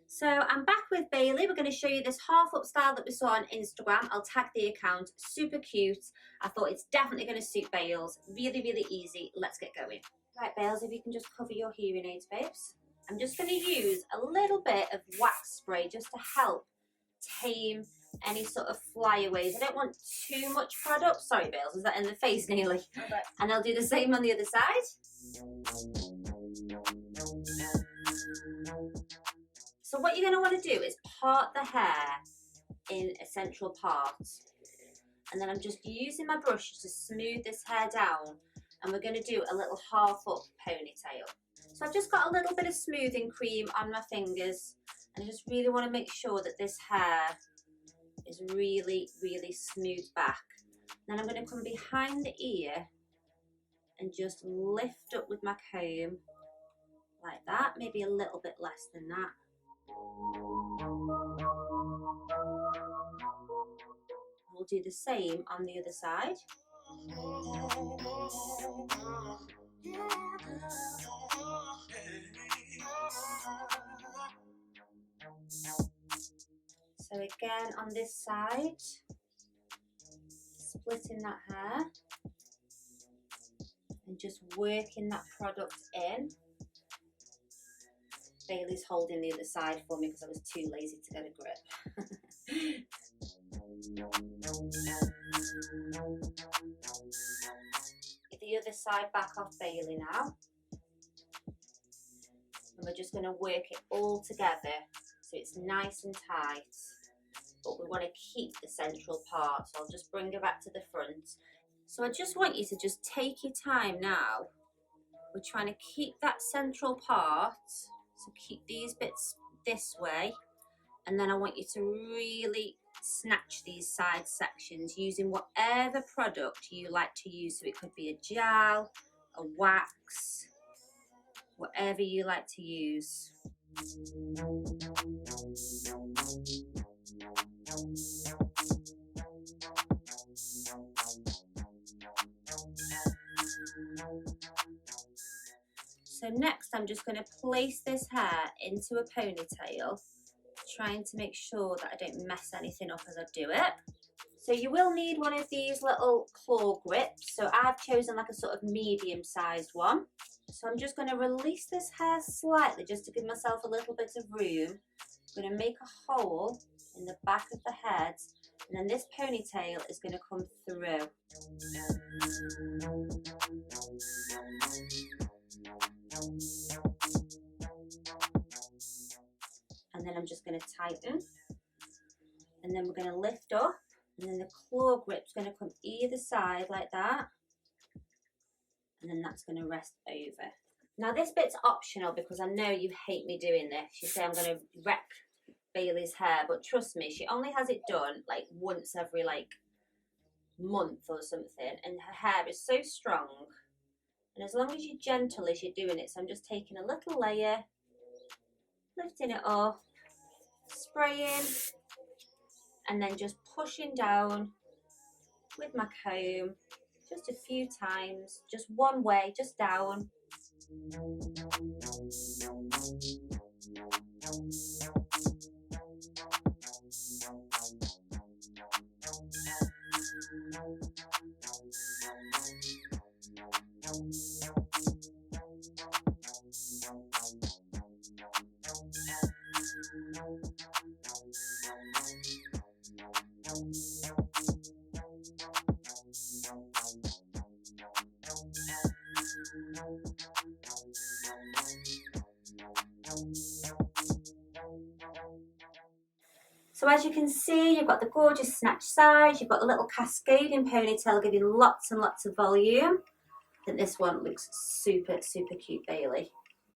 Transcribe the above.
So I'm back with Bailey. We're going to show you this half up style that we saw on Instagram. I'll tag the account. Super cute. I thought it's definitely going to suit Bales. Really, really easy. Let's get going. Right, Bales, if you can just cover your hearing aids, babes. I'm just going to use a little bit of wax spray just to help tame any sort of flyaways. I don't want too much product. Sorry, Bales, was that in the face nearly? Okay. And I'll do the same on the other side. So what you're going to want to do is part the hair in a central part. And then I'm just using my brush to smooth this hair down. And we're going to do a little half up ponytail. So I've just got a little bit of smoothing cream on my fingers. And I just really want to make sure that this hair is really, really smooth back. Then I'm going to come behind the ear and just lift up with my comb like that. Maybe a little bit less than that. We'll do the same on the other side. So again on this side, splitting that hair and just working that product in. Bailey's holding the other side for me because I was too lazy to get a grip. Get the other side back off Bailey now. And we're just going to work it all together so it's nice and tight. But we want to keep the central part, so I'll just bring her back to the front. So I just want you to just take your time now. We're trying to keep that central part. So keep these bits this way, and then I want you to really snatch these side sections using whatever product you like to use. So it could be a gel, a wax, whatever you like to use. So next I'm just going to place this hair into a ponytail, trying to make sure that I don't mess anything up as I do it. So you will need one of these little claw grips. So I've chosen like a sort of medium sized one. So I'm just going to release this hair slightly just to give myself a little bit of room. I'm going to make a hole in the back of the head, and then this ponytail is going to come through. And then I'm just going to tighten, and then we're going to lift up, and then the claw grip's going to come either side like that, and then that's going to rest over. Now this bit's optional because I know you hate me doing this. You say I'm going to wreck Bailey's hair, but trust me, she only has it done like once every like month or something, and her hair is so strong. And as long as you're gentle as you're doing it, so I'm just taking a little layer, lifting it up, spraying, and then just pushing down with my comb just a few times, just one way, just down. So as you can see, you've got the gorgeous snatch sides, you've got the little cascading ponytail giving lots and lots of volume. I think this one looks super, super cute, Bailey.